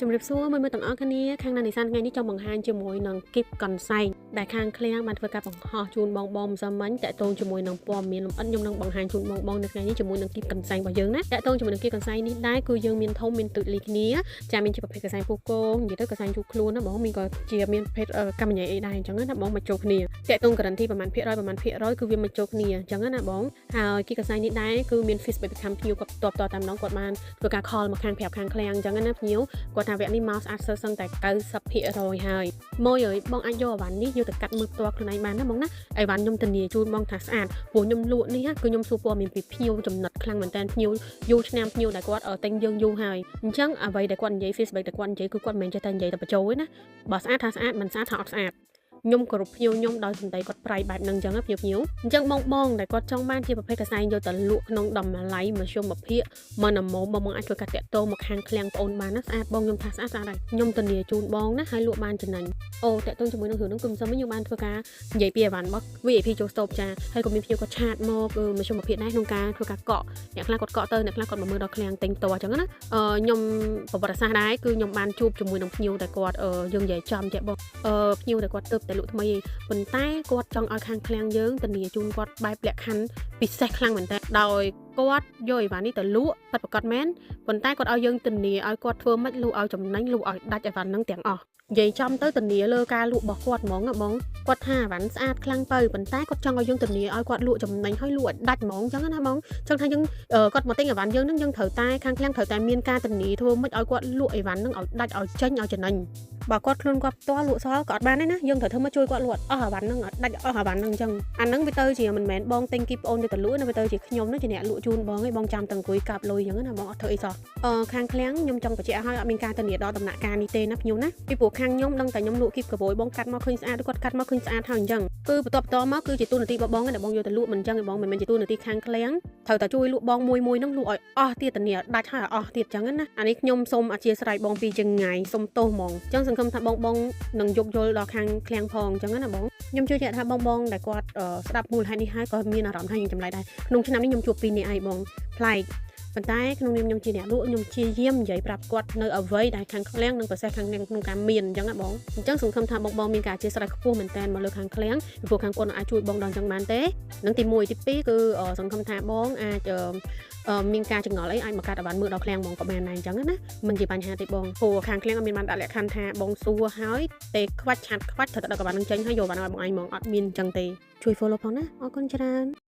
ជំរាបសួរមួយទាំងអស់គ្នាខាងណានេសាទថ្ងៃនេះចង់បង្ហាញជាមួយនឹងគីបកន្សែងដែលខាងឃ្លាំងបានធ្វើការបង្ហោះជូនបងម្សិលមិញតាក់ទងជាមួយនឹងព័ត៌មានលម្អិតខ្ញុំនឹងបង្ហាញជូនបងនៅថ្ងៃនេះជាមួយនឹងគីបកន្សែងរបស់យើងណាតាក់ទងជាមួយនឹងគីបកន្សែងនេះដែរគឺយើងមានធំមានទូចលីគ្នាចាមានជាប្រភេទកន្សែងពូកងនិយាយទៅកន្សែងជូរខ្លួនណាបងមានក៏ជាមានប្រភេទកម្មញ្ញអីដែរអញ្ចឹងណាបងមកចូលគ្នាតាក់ទងការ៉ាន់ទីប្រហែលភាគរយគឺវាមកចូលគ្នាអញ្ចឹងណាបងហើយគីបកន្សែងនេះដែរគឺមាន Facebook account ភ្ញៀវគាត់តបតតាមនងគាត់បានធ្វើការ call មកខាងប្រាប់ខាងឃ្លាំងអញ្ចឹងណាភ្ញៀវគាត់ថាវគ្គនេះមកស្អាតសើសឹងតែ 90% ហើយមួយអើយបងអាចយកអីវ៉ាន់នេះយកទៅកាត់មើលផ្ទាល់ខ្លួនឯងបានណាបងណាអីវ៉ាន់ខ្ញុំធានាជូនបងថាស្អាតព្រោះខ្ញុំលក់នេះគឺខ្ញុំសួរព័ត៌មានពីភ្ញៀវចំណិតខ្លាំងមែនតើភ្ញៀវយូរឆ្នាំភ្ញៀវដែលគាត់ទិញយើងយូរហើយអញ្ចឹងអ្វីដែលគាត់និយាយ Facebook ដែលគាត់និយាយគឺគាត់មិនមែនចេះតែនិយាយតែបញ្ចូលទេណាបើស្អាតថាស្អាតមិនស្អាតថាអត់ស្អាតខ្ញុំគោរពភ្ញៀវខ្ញុំដោយសម្ដីគាត់ប្រៃបែបហ្នឹងអញ្ចឹងភ្ញៀវអញ្ចឹងបងដែលគាត់ចង់បានជាប្រភេទកន្សែងយកទៅលក់ក្នុងតម្លៃមធ្យមភាគមិនណាមុំបងអាចធ្វើការតាក់ទងមកខាងឃ្លាំងបងអូនបានណាស្អាតបងខ្ញុំថាស្អាតហើយខ្ញុំធានាជូនបងណាហើយលក់បានចំណេញអូតាក់ទងជាមួយនឹងរឿងហ្នឹងគឺមិនសមខ្ញុំបានធ្វើការនិយាយពីអីវ៉ាន់របស់ VIP ចូល stop ចាហើយក៏មានភ្ញៀវគាត់ឆាតមកមធ្យមភាគដែរក្នុងការធ្វើការកក់អ្នកខ្លះគាត់កក់ទៅអ្នកខ្លះគាត់មកមើលដល់ឃ្លាំងទិញតអញ្ចឹងណាខ្ញុំប្រវត្តិសាស្ត្រដែរគឺខ្ញុំបានជួបជាមួយនឹងភ្ញៀវដែលគាត់យើងនិយាយចំចេះបងភ្ញៀវដែលគាត់ទៅតែលក់ថ្មីប៉ុន្តែគាត់ចង់ឲ្យខាងឃ្លាំងយើងធានាជូនគាត់បែបលក្ខខណ្ឌពិសេសខ្លាំងមែនតើដោយគាត់យកអីវ៉ាន់នេះទៅលក់ប៉ាត់ប្រកាសមែនប៉ុន្តែគាត់ឲ្យយើងធានាឲ្យគាត់ធ្វើម៉េចលក់ឲ្យចំណេញលក់ឲ្យដាច់អីវ៉ាន់ហ្នឹងទាំងអស់និយាយចំទៅធានាលើការលក់របស់គាត់ហ្មងបងគាត់ថាអីវ៉ាន់ស្អាតខ្លាំងទៅប៉ុន្តែគាត់ចង់ឲ្យយើងធានាឲ្យគាត់លក់ចំណេញឲ្យលក់ឲ្យដាច់ហ្មងអញ្ចឹងណាបងចង់ថាយើងគាត់មកទិញអីវ៉ាន់យើងហ្នឹងយើងត្រូវតែខាងឃ្លាំងត្រូវតែមានការធានាធ្វើម៉េចឲ្យគាត់លក់អីវ៉ាន់ហ្នឹងឲ្យដាច់ឲ្យចេញឲ្យចំណេញបើគាត់ខ្លួនគាត់ផ្ទាល់លក់សល់ក៏អត់បានដែរណាយើងត្រូវធ្វើមកជួយគាត់លក់អស់អាវ៉ាន់ហ្នឹងឲ្យដាច់អស់អាវ៉ាន់ហ្នឹងអញ្ចឹងអាហ្នឹងវាទៅជាមិនមែនបងទិញគីបអូនទៅលក់ណាវាទៅជាខ្ញុំហ្នឹងជាអ្នកលក់ជូនបងឯងបងចាំតអង្គុយកាប់លុយអញ្ចឹងណាបងអត់ធ្វើអីសោះខាងឃ្លាំងខ្ញុំចង់បញ្ជាក់ឲ្យអត់មានការធានាដល់ដំណាក់កាលនេះទេណាភ្ញៀវណាពីព្រោះខាងខ្ញុំដឹងតែខ្ញុំលក់គីបកបួយបងកាត់មកឃើញស្អាតគាត់កាត់មកឃើញស្អាតហើយអញ្ចឹងគឺបន្តមកគឺជាទូនាទីរបស់បងដែលបងយកទៅលក់មិនអញ្ចឹងឯងបងមិនមែនជាទូនាទីខាងឃ្លាំងត្រូវតែជួយលក់បងមួយហ្នឹងលក់ឲ្យអស់ទៀតធានាដាច់ហើយអស់ទៀតអញ្ចឹងណាអានេះខ្ញុំសូមអធិស្ឋានបងពីចង្ងាយសូមទោសហ្មងអញ្ចឹងសង្ឃឹមថាបងនឹងយកយល់ដល់ខាងឃ្លាំងផងអញ្ចឹងណាបងខ្ញុំជឿជាក់ថាបងដែលគាត់ស្ដាប់មូលហេតុនេះហើយក៏មានអារម្មណ៍ថាយើងចម្លែកដែរក្នុងឆ្នាំនេះខ្ញុំជួបពីរនាក់ឯងបងប្លែកប៉ុន្តែក្នុងនាមខ្ញុំជាអ្នកលក់ខ្ញុំជាយាមនិយាយប្រាប់គាត់នៅអ្វីដែលខាងឃ្លាំងនិងប្រសិទ្ធខាងនាងក្នុងការមានអញ្ចឹងណាបងអញ្ចឹងសង្ឃឹមថាបងមានការអធិស្ឋានខ្ពស់មែនតើមកលើខាងឃ្លាំងពីព្រោះខាងបងអាចជួយបងដល់អញ្ចឹងបានទេនឹងទី1ទី2គឺសង្ឃឹមថាបងអាចមានការចងល់អីអាចមកកាត់ឲ្យបានមើលដល់ឃ្លាំងបងក៏បានដែរអញ្ចឹងណាមិនជាបញ្ហាទេបងព្រោះខាងឃ្លាំងអត់មានបានដាក់លក្ខខណ្ឌថាបងសួរហើយទេខ្វាច់ឆាត់ខ្វាច់ត្រូវតែដឹកឲ្យបាននឹងចេញហើយយកបានឲ្យបងឯងហ្មងអត់មានអញ្ចឹងទេជួយ follow ផងណាអរគុណច្រើន